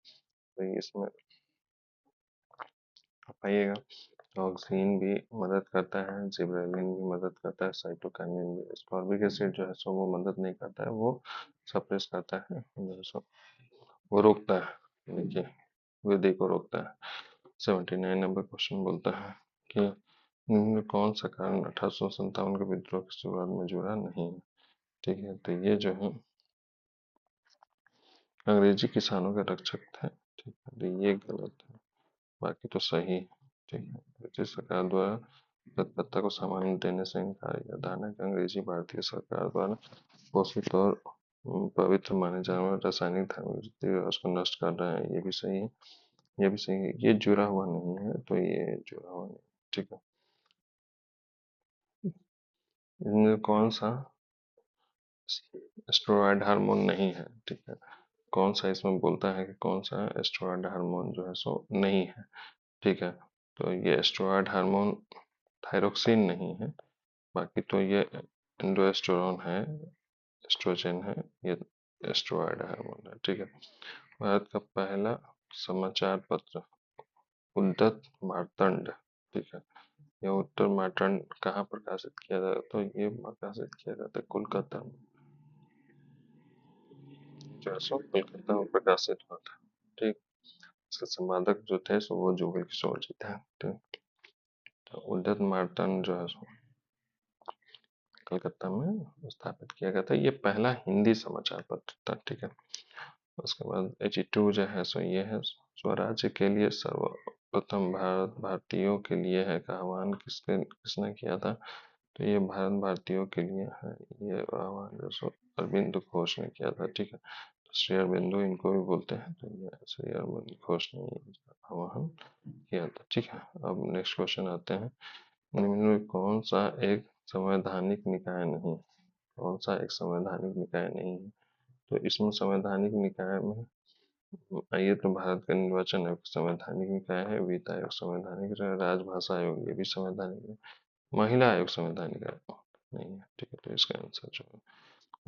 [SPEAKER 1] तो इसमें पाइएगा ऑक्सिन भी मदद करता है, जिबरेलिन भी मदद करता है, साइटोकाइनिन भी। एस्कॉर्बिक एसिड जो है सो वो मदद नहीं करता है, वो सप्रेस करता है, जो है सो वो रोकता है, देखिए वृद्धि को रोकता है। 79 नंबर क्वेश्चन बोलता है कि निम्न में कौन सा कारण 1857 के विद्रोह की शुरुआत में जुड़ा नहीं है, ठीक है। तो ये जो है अंग्रेजी किसानों के रक्षक थे, ठीक है। तो ये गलत है, बाकी तो सही है, ठीक है। ब्रिटिश सरकार द्वारा तत्परता को सामान्य देने से इनकार, यह धारणा कि अंग्रेजी भारतीय सरकार द्वारा पोषित और पवित्र माने जाने वाले रासायनिक धर्म उसको नष्ट कर रहे हैं, ये भी सही है, ये भी सही है। ये जुड़ा हुआ नहीं है, तो ये जुड़ा हुआ नहीं, ठीक है। इनमें कौन सा स्टेरॉयड हार्मोन नहीं है, ठीक है। कौन सा इसमें बोलता है कि कौन सा स्टेरॉयड हार्मोन जो है सो नहीं है, ठीक है। तो ये स्टेरॉयड हार्मोन थायरोक्सिन नहीं है, बाकी तो ये एंडोस्टेरोन है, एस्ट्रोजन है, ये स्टेरॉयड हार्मोन है, ठीक है। भारत का पहला समाचार पत्र उद्यत मार्तंड, ठीक है। यह उत्तर मार्तंड कहाँ प्रकाशित किया जाता है, तो ये प्रकाशित किया जाता है कोलकाता में, जो है सो कोलकाता में प्रकाशित हुआ था, ठीक। इसके संपादक जो थे सो वो जुगल किशोर जी थे, ठीक। तो उद्यत मार्तंड जो है सो कलकत्ता में स्थापित किया गया था, ये पहला हिंदी समाचार पत्र था, ठीक है। उसके बाद 82 जो है सो ये है स्वराज्य के लिए सर्वप्रथम भारतीयों के लिए है का आह्वान किसने किया था, तो ये भारत भारतीयों के लिए है, ये आह्वान जो सो अरविंद घोष ने किया था, ठीक है। तो श्री अरबिंदो इनको भी बोलते हैं, तो ये श्री अरविंद घोष ने आह्वान किया था, ठीक है। अब नेक्स्ट क्वेश्चन आते हैं, निम्न में कौन सा एक संवैधानिक निकाय नहीं, कौन सा एक संवैधानिक निकाय नहीं है, तो इसमें संवैधानिक निकाय में ये तो भारत का निर्वाचन आयोग संवैधानिक निकाय है, वित्त आयोग संवैधानिक है, राजभाषा आयोग ये भी संवैधानिक है, महिला आयोग संवैधानिक आयोग नहीं है, ठीक है। तो इसका आंसर जो है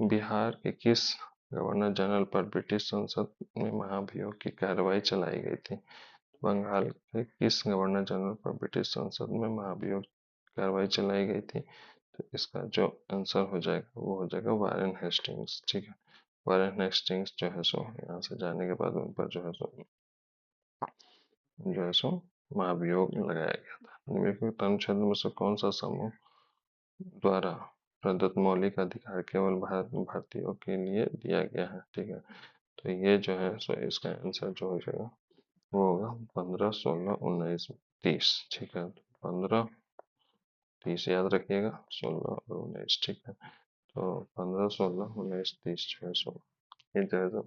[SPEAKER 1] बिहार के किस गवर्नर जनरल पर ब्रिटिश संसद में महाभियोग की कार्रवाई चलाई गई थी, बंगाल के किस गवर्नर जनरल पर ब्रिटिश संसद में महाभियोग कार्रवाई चलाई गई थी, तो इसका जो आंसर हो जाएगा वो हो जाएगा वारेन हेस्टिंग्स, ठीक है। वारेन हेस्टिंग्स जो है सो यहाँ से जाने के बाद उन पर जो है सो महाभियोग लगाया गया था। निम्नलिखित अनुच्छेद में से कौन सा समूह द्वारा प्रदत्त मौलिक अधिकार केवल भारतीयों के लिए दिया गया है, ठीक है। तो ये जो है सो इसका आंसर जो हो जाएगा वो होगा 15, 16, 19, 30, ठीक है। 15, 30 याद रखिएगा, 16 और 19, ठीक है। तो 15, 16, 19, 30 जो है सो ये जो है सो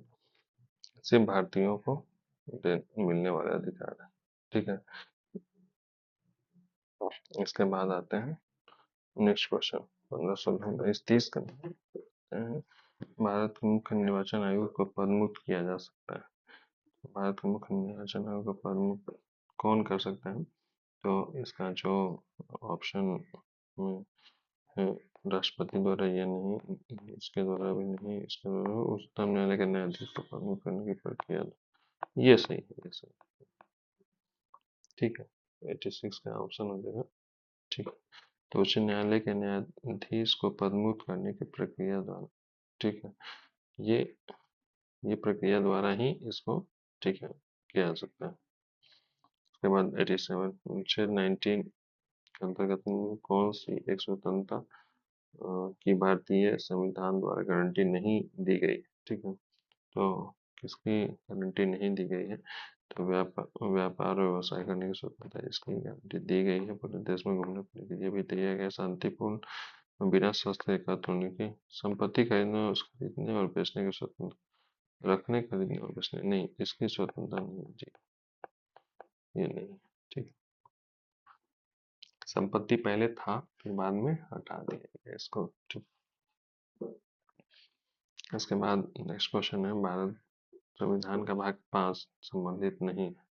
[SPEAKER 1] सिर्फ भारतीयों को मिलने वाले अधिकार है, ठीक है। इसके बाद आते हैं नेक्स्ट क्वेश्चन, 15, 16, 19, 30 का हैं, भारत के मुख्य निर्वाचन आयोग को पदमुक्त किया जा सकता है, भारत के मुख्य निर्वाचन आयोग को पदमुक्त कौन कर सकता है, तो इसका जो ऑप्शन में है राष्ट्रपति द्वारा ये नहीं, इसके द्वारा भी नहीं, इसके द्वारा उच्चतम न्यायालय के न्यायाधीश को प्रमुख करने की प्रक्रिया, ये सही है, ये सही। ठीक है, 86 का ऑप्शन हो जाएगा। ठीक है, तो उच्च न्यायालय के न्यायाधीश को पदमुक्त करने की प्रक्रिया द्वारा, ठीक है, ये ये प्रक्रिया द्वारा ही इसको, ठीक है, किया जा सकता है। उसके बाद 87 अनुच्छेद 19 के अंतर्गत कौन सी एक स्वतंत्रता की भारतीय संविधान द्वारा गारंटी नहीं दी गई, ठीक है, तो किसकी गारंटी नहीं दी गई है, तो व्यापार और व्यवसाय करने की स्वतंत्रता इसकी गारंटी दी गई है। पूरे देश में घूमने फिरने के लिए भी दिया गया, शांतिपूर्ण बिना शस्त्र एकत्र होने की, संपत्ति खरीदने और बेचने की स्वतंत्रता, रखने खरीदने और बेचने नहीं, इसकी स्वतंत्रता नहीं है जी, ये नहीं। ठीक, संपत्ति पहले था फिर बाद में हटा दिया गया इसको। ठीक, इसके बाद नेक्स्ट क्वेश्चन है, भारत संविधान का भाग 5 संबंधित नहीं है,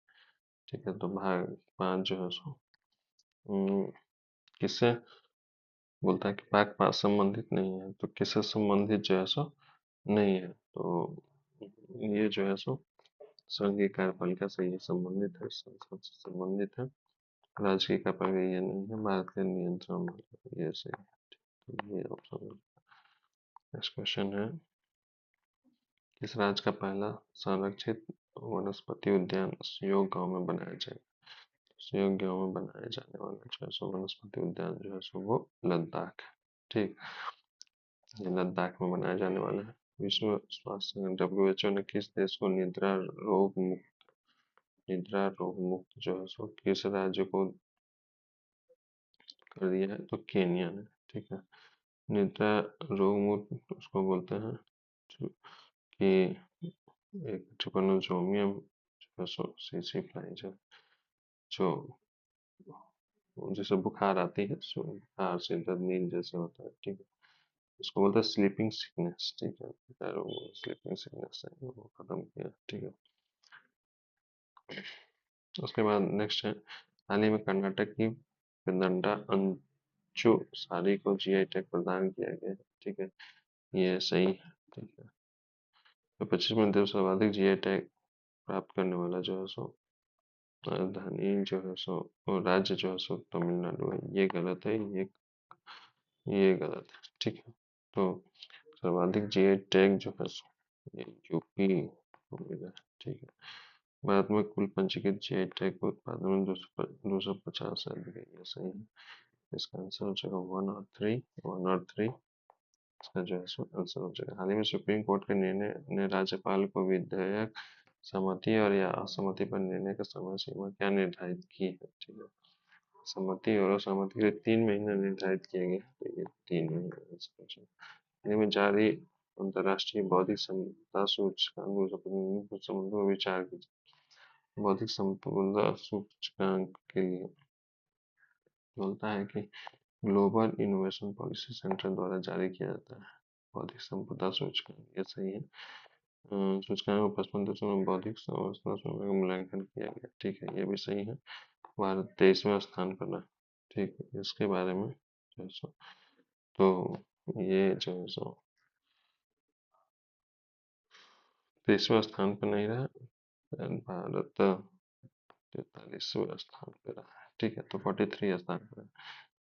[SPEAKER 1] ठीक है, तो भाग 5 जो है सो किससे बोलता है कि भाग 5 संबंधित नहीं है, तो किससे संबंधित जो है सो नहीं है, तो ये जो है सो संघीय कार्यपालिका से ये संबंधित है, संसद से संबंधित है, राज्य की कार्यपालिका ये नहीं है, भारत के नियंत्रण में, ये सही है। तो ये ऑप्शन। नेक्स्ट क्वेश्चन है, किस राज्य का पहला संरक्षित वनस्पति उद्यान सहयोग गांव में बनाया जाएगा, सहयोग गांव में बनाया जाने वाला जो है सो वनस्पति उद्यान जो है सो वो लद्दाख है। ठीक, ये लद्दाख में बनाया जाने वाला है। विश्व स्वास्थ्य संगठन WHO ने किस देश को निद्रा रोग मुक्त जो है सो किस राज्य को कर दिया है, तो केनिया ने। ठीक है, निद्रा रोग मुक्त उसको बोलते हैं कि एक ट्रिपनोसोमियम जो है सो सीसी फ्लाई जो जैसे बुखार आती है, सो बुखार से दर्द नींद जैसे होता है, ठीक है, इसको बोलते हैं स्लीपिंग सिकनेस। ठीक है, स्लीपिंग सिकनेस है वो खत्म किया। ठीक है, उसके बाद नेक्स्ट है, हाल ही में कर्नाटक की पेदंडा अंचु साड़ी को GI टैग प्रदान किया गया है। ठीक है, ये सही है। ठीक है, तो 25 में देश सर्वाधिक GI टैग प्राप्त करने वाला जो है सो राजधानी जो है सो राज्य जो है सो तमिलनाडु है, ये गलत है, ये गलत है। ठीक है, तो सर्वाधिक GI टैग जो है सो ये यूपी को मिला है। ठीक है, भारत में कुल पंजीकृत GI टैग के उत्पादन में 250 से अधिक है, ये सही है। इसका आंसर हो जाएगा 1 और 3 इसका जो है सो आंसर हो जाएगा। हाल ही में सुप्रीम कोर्ट के निर्णय ने राज्यपाल को विधेयक सहमति और या असहमति पर निर्णय का समय सीमा क्या निर्धारित की है। ठीक है, सहमति और असहमति के लिए 3 महीने निर्धारित किए गए, तो ये 3 महीने में जारी अंतर्राष्ट्रीय बौद्धिक संपदा सूचकांक 2025 में विचार कीजिए। बौद्धिक संपदा सूचकांक के लिए बोलता है कि ग्लोबल इनोवेशन पॉलिसी सेंटर द्वारा जारी किया जाता है बौद्धिक संपदा सूचकांक, ये सही है। सूचकांक में 55 देशों में बौद्धिक संपदा का मूल्यांकन किया गया। ठीक है, ये भी सही है। भारत 23वें स्थान पर रहा। ठीक है, इसके बारे में जो है सो, तो ये जो है सो 23वें स्थान पर नहीं रहा, भारत 43वें स्थान पर रहा है। ठीक है, तो 43 स्थान पर है,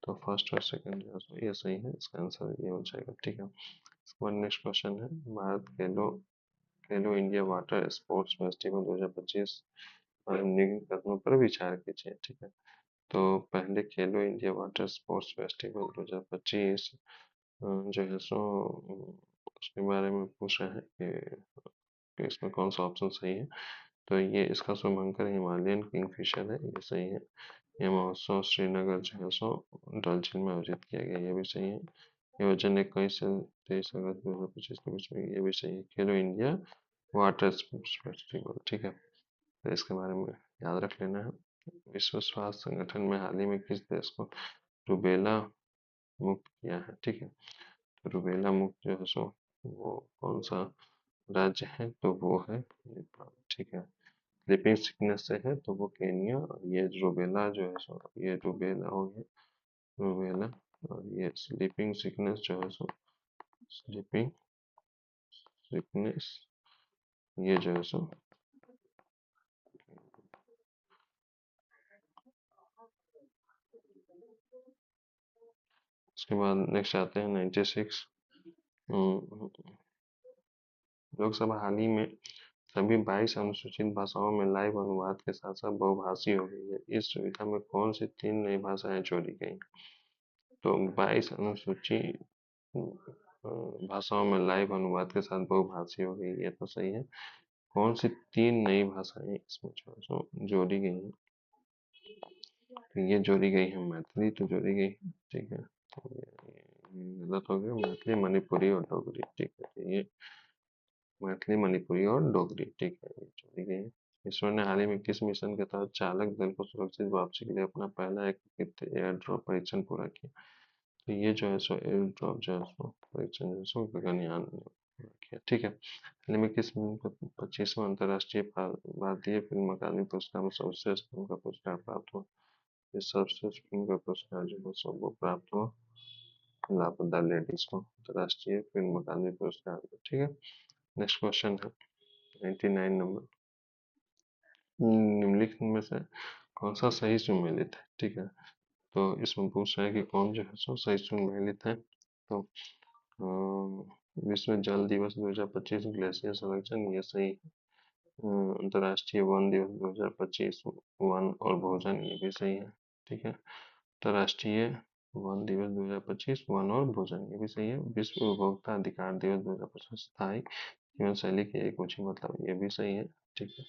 [SPEAKER 1] तो फर्स्ट और सेकंड जो है सो ये सही है, इसका आंसर ये हो जाएगा। ठीक है, इसके बाद नेक्स्ट क्वेश्चन है, भारत खेलो इंडिया वाटर स्पोर्ट्स फेस्टिवल 2025 निम्न कदमों पर विचार कीजिए। ठीक है, तो पहले खेलो इंडिया वाटर स्पोर्ट्स फेस्टिवल 2025 जो है सो उसके बारे में पूछ रहे हैं कि इसमें कौन सा ऑप्शन सही है, तो ये इसका शुभंकर हिमालयन किंगफिशर है, ये सही है। ये महोत्सव श्रीनगर जो है सो डल झील में आयोजित किया गया, ये भी सही है। ये आयोजन 21 से 23 अगस्त 2025 के बीच में, ये भी सही है। खेलो इंडिया वाटर स्पोर्ट्स फेस्टिवल, ठीक है, तो इसके बारे में याद रख लेना है। विश्व स्वास्थ्य संगठन में हाल ही में किस देश को रूबेला मुक्त किया है। ठीक है, तो रूबेला मुक्त जो है सो वो कौन सा राज्य है, तो वो है नेपाल। ठीक है, स्लीपिंग सिकनेस से है तो वो केनिया, और ये रूबेला जो है सो ये रूबेला हो गया, रूबेला और ये स्लीपिंग सिकनेस जो है सो स्लीपिंग सिकनेस ये जो है सो उसके बाद नेक्स्ट आते हैं 96। लोकसभा हाल ही में सभी 22 अनुसूचित भाषाओं में लाइव अनुवाद के साथ साथ बहुभाषी हो गई है। इस सुविधा में कौन सी 3 नई भाषाएं जोड़ी गई? तो 22 अनुसूचित भाषाओं में लाइव अनुवाद के साथ बहुभाषी हो गई, ये तो सही है। कौन सी 3 नई भाषाएं इसमें जो है सो जोड़ी गई हैं? तो ये जोड़ी गई है मैथिली तो जोड़ी गई है, ठीक है। तो ये गलत हो गया, मैथिली मणिपुरी और डोगरी, ठीक है। तो ये मैथिली मणिपुरी और डोगरी, ठीक है, ये जोड़ी गई है। इसरो ने हाल ही में किस मिशन के तहत चालक दल को सुरक्षित वापसी के लिए अपना पहला एकीकृत एयर ड्रॉप परीक्षण पूरा किया? तो ये जो है सो एयर ड्रॉप जो है सो परीक्षण जो है सो गगनयान ने पूरा किया, ठीक है। हाल ही में किस फिल्म को 25वां अंतर्राष्ट्रीय भारतीय फिल्म अकादमी पुरस्कार में सर्वश्रेष्ठ फिल्म का पुरस्कार प्राप्त हुआ? इस सर्वश्रेष्ठ फिल्म का पुरस्कार जो है सो वो प्राप्त हुआ लापता लेडीज को अंतर्राष्ट्रीय फिल्म अकादमी पुरस्कार, ठीक है। नेक्स्ट क्वेश्चन है 99 नंबर। निम्नलिखित में से कौन सा सही सुमेलित है, ठीक है। तो इसमें पूछ रहा है कि कौन जो है सो सही सुमेलित है। तो विश्व जल दिवस 2025 ग्लेशियर संरक्षण ये सही है। अंतर्राष्ट्रीय वन दिवस 2025 वन और भोजन ये भी सही है, ठीक है। अंतर्राष्ट्रीय वन दिवस 2025 वन और भोजन ये भी सही है। विश्व उपभोक्ता अधिकार दिवस 2025 स्थायी जीवन शैली की एक ऊंची मतलब ये भी सही है, ठीक है।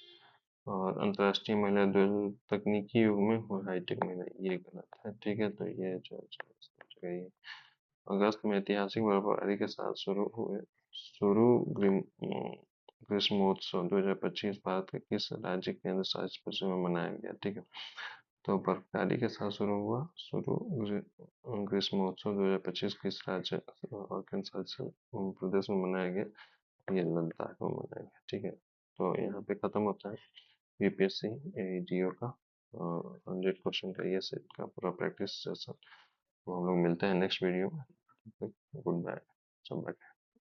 [SPEAKER 1] और अंतर्राष्ट्रीय महिला दिवस तकनीकी युग में हो हाईटेक महिला ये गलत है, ठीक है। तो ये जो है अगस्त में ऐतिहासिक बर्फबारी के साथ शुरू ग्रीष्मोत्सव 2025 भारत के किस राज्य केंद्र शासित प्रदेश में मनाया गया, ठीक है। तो बर्फबारी के साथ शुरू ग्रीष्मोत्सव 2025 किस राज्य और केंद्र शासित प्रदेश में मनाया गया? ये लद्दाख में मनाया गया, ठीक है। तो यहाँ पे खत्म होता है यूपीएससी एडीओ का 100 क्वेश्चन का ये सेट का पूरा प्रैक्टिस सेशन। तो हम लोग मिलते हैं नेक्स्ट वीडियो में। गुड बाय, सब बाय।